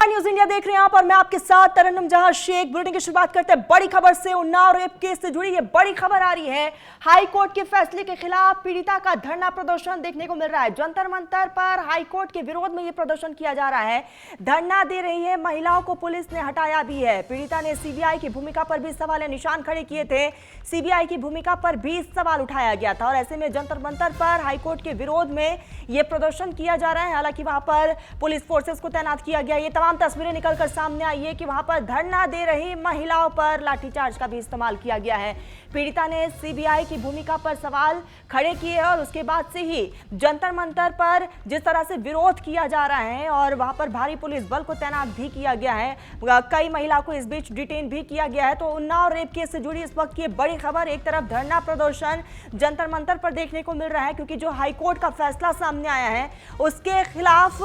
नमस्कार, news India देख रहे हैं आप और मैं आपके साथ तरन्नुम जहां शेख। बुलेटिन की शुरुआत करते हैं बड़ी खबर से। उन्नाव रेप केस से जुड़ी ये बड़ी खबर आ रही है। हाई कोर्ट के फैसले के खिलाफ पीड़िता का धरना प्रदर्शन देखने को मिल रहा है। जंतर मंतर पर हाई कोर्ट के विरोध में ये प्रदर्शन किया जा रहा है। धरना दे रही है महिलाओं को पुलिस ने हटाया भी है। पीड़िता ने सीबीआई की भूमिका पर भी सवाल निशान खड़े किए थे। सीबीआई की भूमिका पर भी सवाल उठाया गया था और ऐसे में जंतर मंतर पर हाईकोर्ट के विरोध में यह प्रदर्शन किया जा रहा है। हालांकि वहां पर पुलिस फोर्सेस को तैनात किया गया। ये तमाम तस्वीरें निकलकर सामने आई है कि वहां पर धरना दे रही महिलाओं पर लाठीचार्ज का भी इस्तेमाल किया गया है। पीड़िता ने सीबीआई की भूमिका पर सवाल खड़े किए और उसके बाद से ही जंतर मंतर पर जिस तरह से विरोध किया जा रहा है और वहां पर भारी पुलिस बल को तैनात भी किया गया है। कई महिलाओं को इस बीच डिटेन भी किया गया है। तो उन्नाव रेप केस से जुड़ी इस वक्त की बड़ी खबर, एक तरफ धरना प्रदर्शन जंतर मंतर पर देखने को मिल रहा है क्योंकि जो हाईकोर्ट का फैसला सामने आया है उसके खिलाफ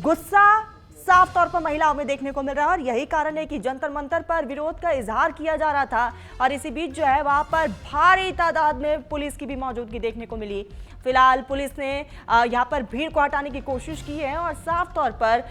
गुस्सा साफ तौर पर महिलाओं में देखने को मिल रहा है और यही कारण है कि जंतर मंतर पर विरोध का इजहार किया जा रहा था। और इसी बीच जो है वहां पर भारी तादाद में पुलिस की भी मौजूदगी देखने को मिली। फिलहाल पुलिस ने यहाँ पर भीड़ को हटाने की कोशिश की है और साफ तौर पर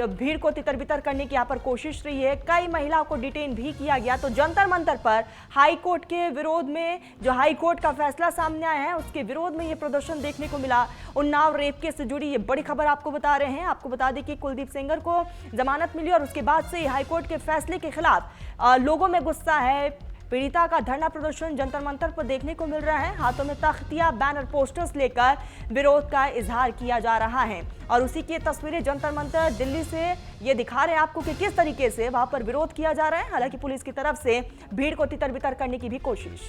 भीड़ को तितर बितर करने की यहाँ पर कोशिश रही है। कई महिलाओं को डिटेन भी किया गया। तो जंतर मंतर पर हाई कोर्ट के विरोध में, जो हाई कोर्ट का फैसला सामने आया है उसके विरोध में ये प्रदर्शन देखने को मिला। उन्नाव रेप केस से जुड़ी ये बड़ी खबर आपको बता रहे हैं। आपको बता दें कि कुलदीप सेंगर को जमानत मिली और उसके बाद से हाईकोर्ट के फैसले के खिलाफ लोगों में गुस्सा है। पीड़िता का धरना प्रदर्शन जंतर मंतर पर देखने को मिल रहा है। हाथों में तख्तियां, बैनर, पोस्टर्स लेकर विरोध का इजहार किया जा रहा है और उसी की तस्वीरें जंतर मंतर दिल्ली से ये दिखा रहे हैं आपको कि किस तरीके से वहां पर विरोध किया जा रहा है। हालांकि पुलिस की तरफ से भीड़ को तितर बितर करने की भी कोशिश।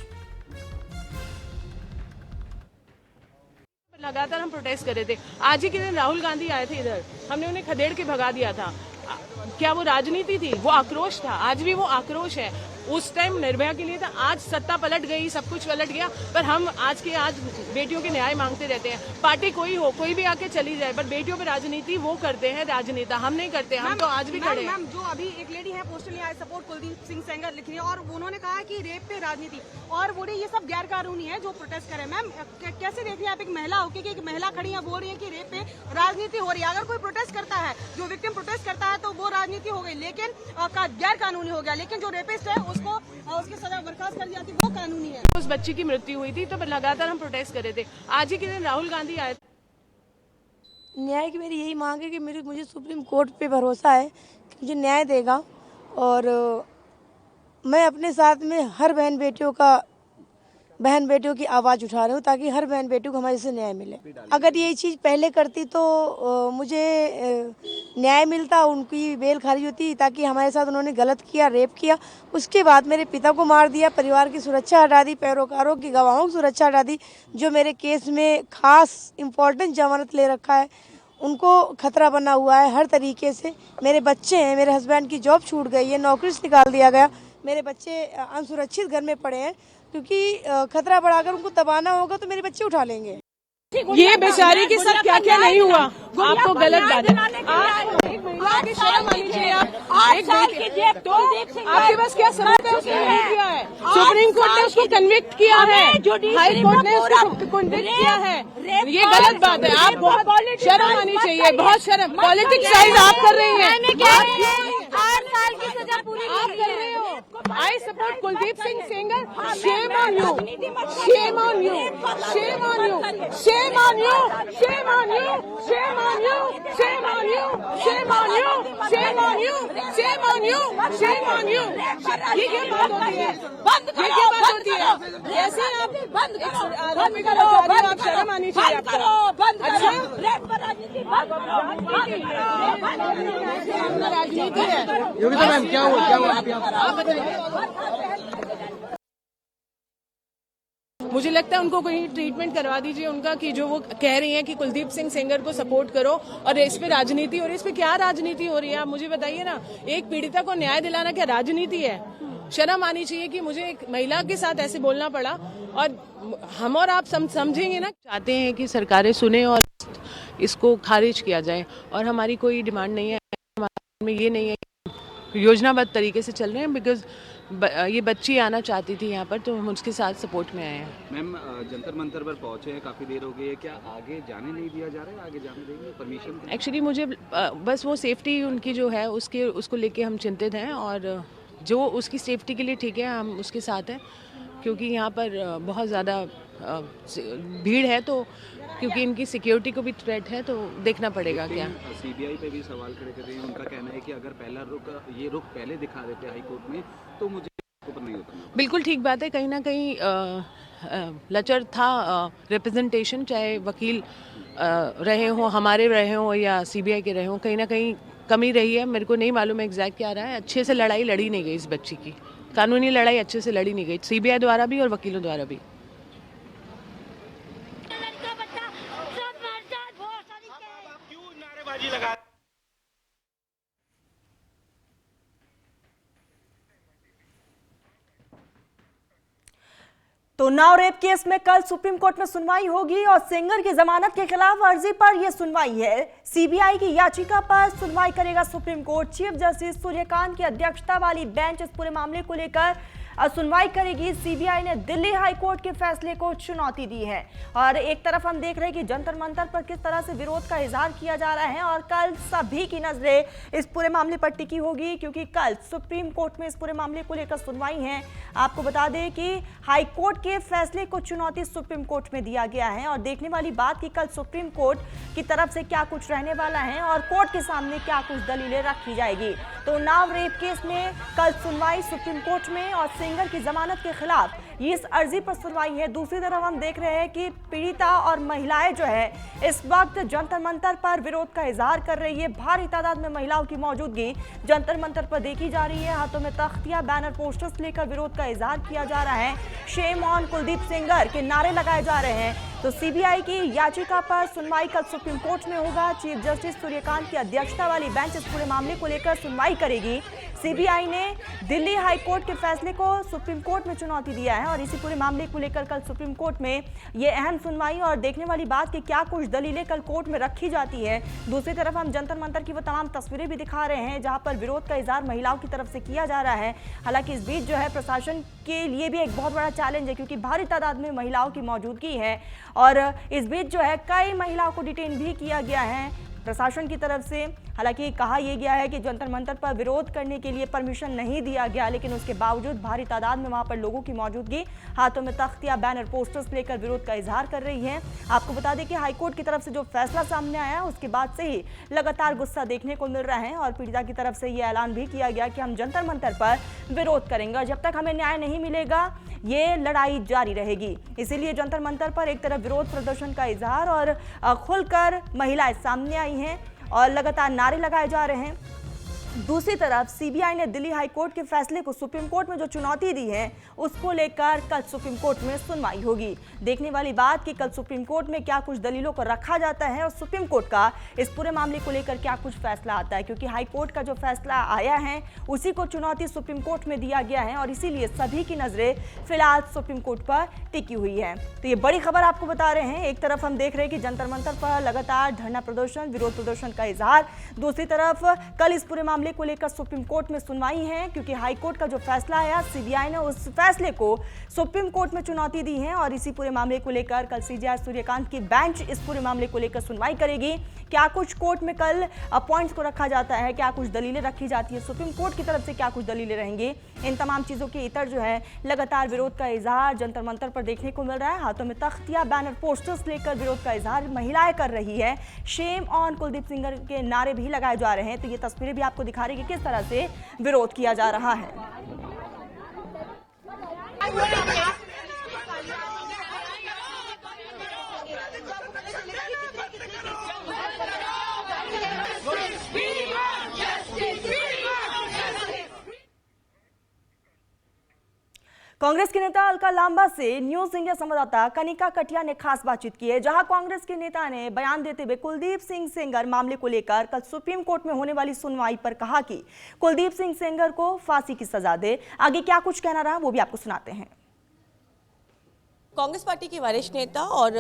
लगातार हम प्रोटेस्ट कर रहे थे। आज ही के दिन राहुल गांधी आए थे इधर, हमने उन्हें खदेड़ के भगा दिया था। क्या वो राजनीति थी? वो आक्रोश था। आज भी वो आक्रोश है। उस टाइम निर्भया के लिए था, आज सत्ता पलट गई, सब कुछ पलट गया, पर हम आज बेटियों के न्याय मांगते रहते हैं। पार्टी कोई हो, कोई भी आके चली जाए, पर बेटियों पे राजनीति वो करते हैं राजनेता, हम नहीं करते। हम तो आज भी खड़े हैं। जो अभी एक लेडी है postal I support Kuldeep Singh Sengar लिख रही है और उन्होंने कहा कि रेप पे राजनीति और बोले ये सब गैर कानूनी है जो प्रोटेस्ट करे। मैम कैसे देख रही है आप एक महिला होकर कि एक महिला खड़ी है बोल रही है कि रेप पे राजनीति हो रही है? अगर कोई प्रोटेस्ट करता है, जो विक्टिम प्रोटेस्ट करता है तो वो राजनीति हो गई, लेकिन गैर कानूनी हो गया, लेकिन जो रेपिस्ट है उसको उसकी सजा बर्खास्त कर जाती वो कानूनी है। उस बच्ची की मृत्यु हुई थी तो लगातार हम प्रोटेस्ट कर रहे थे। आज ही के दिन राहुल गांधी आए थे। न्याय की मेरी यही मांग है कि मुझे सुप्रीम कोर्ट पे भरोसा है कि मुझे न्याय देगा और मैं अपने साथ में हर बहन बेटियों की आवाज़ उठा रही हूँ ताकि हर बहन बेटियों को हमारे से न्याय मिले। अगर ये चीज़ पहले करती तो मुझे न्याय मिलता, उनकी बेल खारिज होती, ताकि हमारे साथ उन्होंने गलत किया, रेप किया, उसके बाद मेरे पिता को मार दिया, परिवार की सुरक्षा हटा दी, पैरोकारों की गवाहों की सुरक्षा हटा दी, जो मेरे केस में खास इम्पोर्टेंट जमानत ले रखा है उनको खतरा बना हुआ है हर तरीके से। मेरे बच्चे हैं, मेरे हस्बैंड की जॉब छूट गई है, नौकरी से निकाल दिया गया, मेरे बच्चे असुरक्षित घर में पड़े हैं क्योंकि खतरा बढ़ा, अगर उनको दबाना होगा तो मेरे बच्चे उठा लेंगे। ये बेचारी के साथ क्या क्या नहीं हुआ, आपको गलत बात है। आपकी शर्म आनी चाहिए। आपके पास क्या सबूत है? उसने नहीं किया है। सुप्रीम कोर्ट ने उसको कन्विक्ट किया है, हाई कोर्ट ने उसको कन्विक्ट किया है। ये गलत बात है। आप बहुत शर्म आनी चाहिए, बहुत शर्म। पॉलिटिक्स साइड आप कर रही हैं। 8 साल की सजा पूरी आप कर रहे हो। I support Kuldeep Singh Sengar. Shame on you, shame on you, shame on you, shame on you, shame on you, shame on you, shame on you, shame on you, shame on you, shame on you, shame on you. ये क्या बात होती है? ये क्या बात होती है? ऐसे आप आदमी का आप शर्म आनी चाहिए आपको। अच्छा, राजनीति है। योगिता मैम क्या हुआ आप यहाँ बताइए। मुझे लगता है उनको कोई ट्रीटमेंट करवा दीजिए उनका, कि जो वो कह रही हैं कि कुलदीप सिंह सेंगर को सपोर्ट करो और इस पे राजनीति, और इस पे क्या राजनीति हो रही है आप मुझे बताइए ना। एक पीड़िता को न्याय दिलाना क्या राजनीति है? शर्म आनी चाहिए कि मुझे एक महिला के साथ ऐसे बोलना पड़ा। और हम और आप समझेंगे ना, चाहते हैं कि सरकारें सुने और इसको खारिज किया जाए, और हमारी कोई डिमांड नहीं है, हमारे में ये नहीं है योजनाबद्ध तरीके से चल रहे हैं, बिकॉज ये बच्ची आना चाहती थी यहाँ पर, तो हम उसके साथ सपोर्ट में आए हैं। मैम, जंतर मंतर पर पहुंचे हैं, काफ़ी देर हो गई है, क्या आगे जाने नहीं दिया जा रहा है? आगे जाने देंगे परमिशन? एक्चुअली मुझे बस वो सेफ्टी उनकी जो है उसको लेके हम चिंतित हैं, और जो उसकी सेफ्टी के लिए ठीक है हम उसके साथ हैं, क्योंकि यहाँ पर बहुत ज़्यादा भीड़ है, तो क्योंकि इनकी सिक्योरिटी को भी थ्रेट है, तो देखना पड़ेगा क्या। सीबीआई पे भी सवाल खड़े कर रहे हैं, उनका कहना है कि अगर पहला रुख पहले दिखा देते हाई कोर्ट में तो मुझे ऊपर नहीं होता। बिल्कुल ठीक बात है, कहीं ना कहीं लचर था रिप्रेजेंटेशन, चाहे वकील रहे हों, हमारे रहे हों या सीबीआई के रहे हों, कहीं ना कहीं कमी रही है। मेरे को नहीं मालूम एग्जैक्ट क्या रहा है। अच्छे से लड़ाई लड़ी नहीं गई इस बच्ची की, कानूनी लड़ाई अच्छे से लड़ी नहीं गई, सीबीआई द्वारा भी और वकीलों द्वारा भी। तो उन्नाव रेप केस में कल सुप्रीम कोर्ट में सुनवाई होगी और सेंगर की जमानत के खिलाफ अर्जी पर यह सुनवाई है। सीबीआई की याचिका पर सुनवाई करेगा supreme court. Chief justice Suryakant की अध्यक्षता वाली बेंच इस पूरे मामले को लेकर सुनवाई करेगी। सीबीआई ने दिल्ली हाई कोर्ट के फैसले को चुनौती दी है और एक तरफ हम देख रहे हैं कि जंतर मंतर पर किस तरह से विरोध का इजहार किया जा रहा है और कल सभी की नजरें इस पूरे मामले पर टिकी होगी, क्योंकि कल सुप्रीम कोर्ट में इस पूरे मामले को लेकर सुनवाई है। आपको बता दें कि हाई कोर्ट के फैसले को चुनौती सुप्रीम कोर्ट में दिया गया है और देखने वाली बात कि कल सुप्रीम कोर्ट की तरफ से क्या कुछ रहने वाला है और कोर्ट के सामने क्या कुछ दलीलें रखी जाएगी। तो उन्नाव रेप केस में कल सुनवाई सुप्रीम कोर्ट में और सेंगर की जमानत के खिलाफ ये इस अर्जी पर सुनवाई है। दूसरी तरफ हम देख रहे हैं कि पीड़िता और महिलाएं जो है इस वक्त जंतर मंतर पर विरोध का इजहार कर रही है। भारी तादाद में महिलाओं की मौजूदगी जंतर मंतर पर देखी जा रही है। हाथों में तख्तियां, बैनर, पोस्टर्स लेकर विरोध का इजहार किया जा रहा है। शेम ऑन कुलदीप सेंगर के नारे लगाए जा रहे हैं। तो सीबीआई की याचिका पर सुनवाई कल सुप्रीम कोर्ट में होगा। चीफ जस्टिस सूर्यकांत की अध्यक्षता वाली बेंच इस पूरे मामले को लेकर सुनवाई करेगी। सीबीआई ने दिल्ली हाई कोर्ट के फैसले को सुप्रीम कोर्ट में चुनौती दिया है और इसी पूरे मामले को लेकर कल सुप्रीम कोर्ट में ये अहम सुनवाई और देखने वाली बात कि क्या कुछ दलीलें कल कोर्ट में रखी जाती है। दूसरी तरफ हम जंतर मंतर की वो तमाम तस्वीरें भी दिखा रहे हैं जहां पर विरोध का इजहार महिलाओं की तरफ से किया जा रहा है। हालांकि इस बीच जो है प्रशासन के लिए भी एक बहुत बड़ा चैलेंज है, क्योंकि भारी तादाद में महिलाओं की मौजूदगी है और इस बीच जो है कई महिलाओं को डिटेन भी किया गया है प्रशासन की तरफ से। हालांकि कहा यह गया है कि जंतर मंतर पर विरोध करने के लिए परमिशन नहीं दिया गया, लेकिन उसके बावजूद भारी तादाद में वहां पर लोगों की मौजूदगी हाथों में तख्तियां, बैनर, पोस्टर्स लेकर विरोध का इजहार कर रही है। आपको बता दें कि हाईकोर्ट की तरफ से जो फैसला सामने आया उसके बाद से ही लगातार गुस्सा देखने को मिल रहा है और पीड़िता की तरफ से यह ऐलान भी किया गया कि हम जंतर मंतर पर विरोध करेंगे और जब तक हमें न्याय नहीं मिलेगा ये लड़ाई जारी रहेगी। इसीलिए जंतर मंतर पर एक तरफ विरोध प्रदर्शन का इजहार और खुलकर महिलाएं सामने आई हैं और लगातार नारे लगाए जा रहे हैं। दूसरी तरफ सीबीआई ने दिल्ली हाई कोर्ट के फैसले को सुप्रीम कोर्ट में जो चुनौती दी है उसको लेकर कल सुप्रीम कोर्ट में सुनवाई होगी। देखने वाली बात कि कल सुप्रीम कोर्ट में क्या कुछ दलीलों को रखा जाता है और सुप्रीम कोर्ट का इस पूरे मामले को लेकर क्या कुछ फैसला आता है, क्योंकि हाई कोर्ट का जो फैसला आया है उसी को चुनौती सुप्रीम कोर्ट में दिया गया है और इसीलिए सभी की नजरें फिलहाल सुप्रीम कोर्ट पर टिकी हुई है। तो ये बड़ी खबर आपको बता रहे हैं। एक तरफ हम देख रहे हैं कि जंतर मंतर पर लगातार धरना प्रदर्शन, विरोध प्रदर्शन का इजहार, दूसरी तरफ कल इस पूरे मामले को लेकर सुप्रीम कोर्ट में सुनवाई है, क्योंकि हाई कोर्ट का जो फैसला आया सीबीआई ने उस फैसले को सुप्रीम कोर्ट में चुनौती दी है और इसी पूरे मामले को लेकर कल सीजेआई सूर्यकांत की बेंच इस पूरे मामले को लेकर सुनवाई करेगी। क्या कुछ कोर्ट में कल पॉइंट्स को रखा जाता है, क्या कुछ दलीलें रखी जाती है, सुप्रीम कोर्ट की तरफ से क्या कुछ दलीलें रहेंगी, इन तमाम चीजों के इतर जो है लगातार विरोध का इजहार जंतर मंतर पर देखने को मिल रहा है। हाथों में तख्तियां, बैनर, पोस्टर्स लेकर विरोध का इजहार महिलाएं कर रही है। शेम ऑन कुलदीप सेंगर के नारे भी लगाए जा रहे हैं। तो ये तस्वीरें भी आपको दिखा रही है कि किस तरह से विरोध किया जा रहा है। कांग्रेस के नेता अलका लांबा से न्यूज इंडिया संवाददाता कनिका कटिया ने खास बातचीत की है, जहां कांग्रेस के नेता ने बयान देते हुए कुलदीप सिंह सेंगर मामले को लेकर कल सुप्रीम कोर्ट में होने वाली सुनवाई पर कहा कि कुलदीप सिंह सेंगर को फांसी की सजा दे। आगे क्या कुछ कहना रहा वो भी आपको सुनाते हैं। कांग्रेस पार्टी के वरिष्ठ नेता और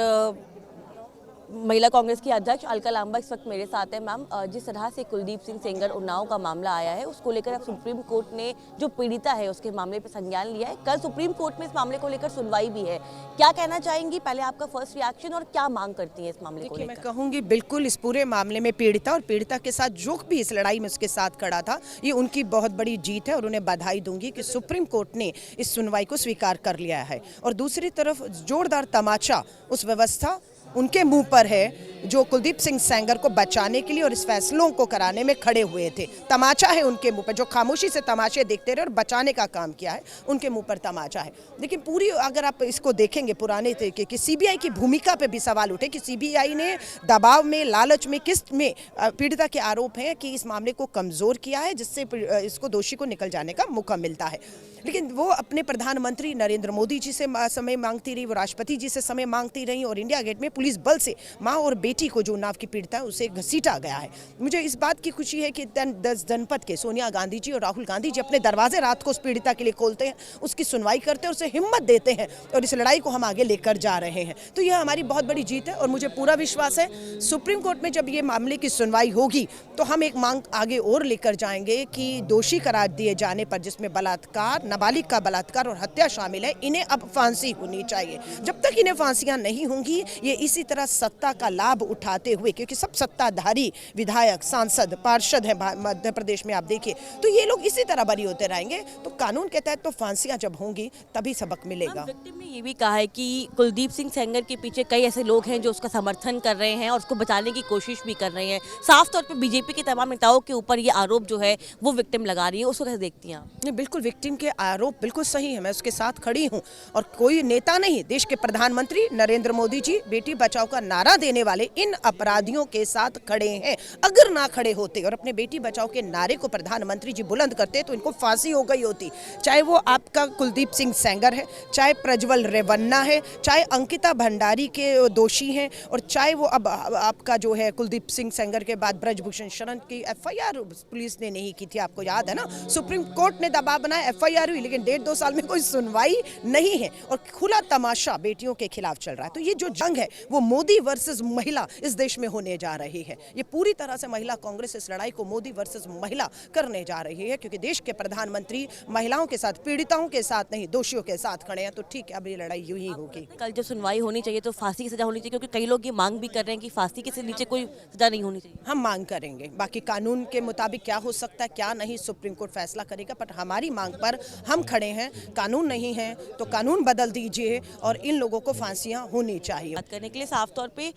महिला कांग्रेस की अध्यक्ष अलका लांबा इस वक्त मेरे साथ है। मैम, जिस तरह से कुलदीप सिंह सेंगर उन्नाव का मामला आया है उसको लेकर अब सुप्रीम कोर्ट ने जो पीड़िता है उसके मामले पर संज्ञान लिया है। कल सुप्रीम कोर्ट में इस मामले को लेकर सुनवाई भी है। क्या कहना चाहेंगी, पहले आपका फर्स्ट रिएक्शन और क्या मांग करती है इस मामले को लेकर? मैं कहूंगी बिल्कुल इस पूरे मामले में पीड़िता और पीड़िता के साथ जो भी इस लड़ाई में उसके साथ खड़ा था, ये उनकी बहुत बड़ी जीत है और उन्हें बधाई दूंगी कि सुप्रीम कोर्ट ने इस सुनवाई को स्वीकार कर लिया है। और दूसरी तरफ जोरदार तमाचा उस व्यवस्था उनके मुंह पर है जो कुलदीप सिंह सेंगर को बचाने के लिए और इस फैसलों को कराने में खड़े हुए थे। तमाचा है उनके मुंह पर, जो खामोशी से तमाशे देखते रहे और बचाने का काम किया है, उनके मुंह पर तमाचा है। लेकिन पूरी अगर आप इसको देखेंगे पुराने तरीके की सीबीआई की भूमिका पे भी सवाल उठे कि सीबीआई ने दबाव में, लालच में, किस में पीड़िता के आरोप हैं कि इस मामले को कमजोर किया है, जिससे इसको दोषी को निकल जाने का मौका मिलता है। लेकिन वो अपने प्रधानमंत्री नरेंद्र मोदी जी से समय मांगती रही, वो राष्ट्रपति जी से समय मांगती रही और इंडिया गेट में पुलिस बल से माँ और बेटी को जो उन्नाव की पीड़िता है उसे घसीटा गया है। मुझे इस बात की खुशी है कि 10 जनपद के सोनिया गांधी जी और राहुल गांधी जी अपने दरवाजे रात को उस पीड़िता के लिए खोलते हैं, उसकी सुनवाई करते हैं, उसे हिम्मत देते हैं और इस लड़ाई को हम आगे लेकर जा रहे हैं। तो यह हमारी बहुत बड़ी जीत है और मुझे पूरा विश्वास है सुप्रीम कोर्ट में जब ये मामले की सुनवाई होगी तो हम एक मांग आगे और लेकर जाएंगे कि दोषी करार दिए जाने पर, जिसमें बलात्कार, नाबालिग का बलात्कार और हत्या शामिल है, इन्हें अब फांसी होनी चाहिए। जब तक इन्हें फांसियां नहीं होंगी ये इसी तरह सत्ता का लाभ उठाते हुए, क्योंकि सब सत्ताधारी विधायक, सांसद, पार्षद हैं मध्य प्रदेश में, आप देखिए, तो ये लोग इसी तरह बरी होते रहेंगे। तो कानून के तहत तो फांसियां जब होंगी तभी सबक मिलेगा। विक्टिम ने ये भी कहा है कि कुलदीप सिंह सेंगर के पीछे कई ऐसे लोग हैं जो उसका समर्थन कर रहे हैं और उसको बचाने की कोशिश भी कर रहे हैं। साफ तौर पर बीजेपी के तमाम नेताओं के ऊपर ये आरोप जो है वो विक्टिम लगा रही है, उसको कैसे देखती हैं आप? नहीं, बिल्कुल विक्टिम के आरोप बिल्कुल सही है, मैं उसके साथ खड़ी हूँ। और कोई नेता नहीं, देश के प्रधानमंत्री नरेंद्र मोदी जी बेटी बचाओ का नारा देने वाले इन अपराधियों के साथ खड़े हैं। अगर ना खड़े होते और अपने बेटी बचाओ के नारे को प्रधानमंत्री जी बुलंद करते तो इनको फांसी हो गई होती। चाहे वो आपका कुलदीप सिंह सेंगर है, चाहे प्रज्वल रेवन्ना है, चाहे अंकिता भंडारी के दोषी हैं, और चाहे वो अब आपका जो है कुलदीप सिंह सेंगर के बाद ब्रजभूषण शरण की FIR पुलिस ने नहीं की थी, आपको याद है ना। सुप्रीम कोर्ट ने दबाव बनाया, FIR हुई, लेकिन 1.5-2 साल में कोई सुनवाई नहीं है और खुला तमाशा बेटियों के खिलाफ चल रहा है। तो ये जो जंग है वो मोदी वर्सेस महिला इस देश में होने जा रही है। ये पूरी तरह से महिला कांग्रेस इस लड़ाई को मोदी वर्सेस महिला करने जा रही है, क्योंकि देश के प्रधानमंत्री महिलाओं के साथ, पीड़िताओं के साथ नहीं, दोषियों के साथ खड़े हैं। तो ठीक है, अब ये लड़ाई यूं ही होगी। कल जब सुनवाई होनी चाहिए तो फांसी की सजा होनी चाहिए, क्योंकि कई लोग ये मांग भी कर रहे हैं कि फांसी के नीचे कोई सजा नहीं होनी चाहिए। हम मांग करेंगे, बाकी कानून के मुताबिक क्या हो सकता है क्या नहीं सुप्रीम कोर्ट फैसला करेगा, पर हमारी मांग पर हम खड़े हैं। कानून नहीं है तो कानून बदल दीजिए और इन लोगों को फांसियां होनी चाहिए। बात करने के लिए साफ तौर पे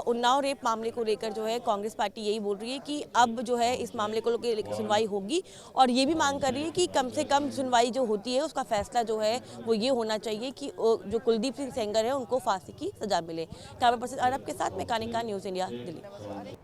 उन्नाव रेप मामले को लेकर जो है कांग्रेस पार्टी यही बोल रही है कि अब जो है इस मामले को लेकर सुनवाई होगी और ये भी मांग कर रही है कि कम से कम सुनवाई जो होती है उसका फैसला जो है वो ये होना चाहिए कि जो कुलदीप सिंह सेंगर है उनको फांसी की सजा मिले। कैमरा पर्सन अरब के साथ मैं कानिका, न्यूज़ इंडिया, दिल्ली।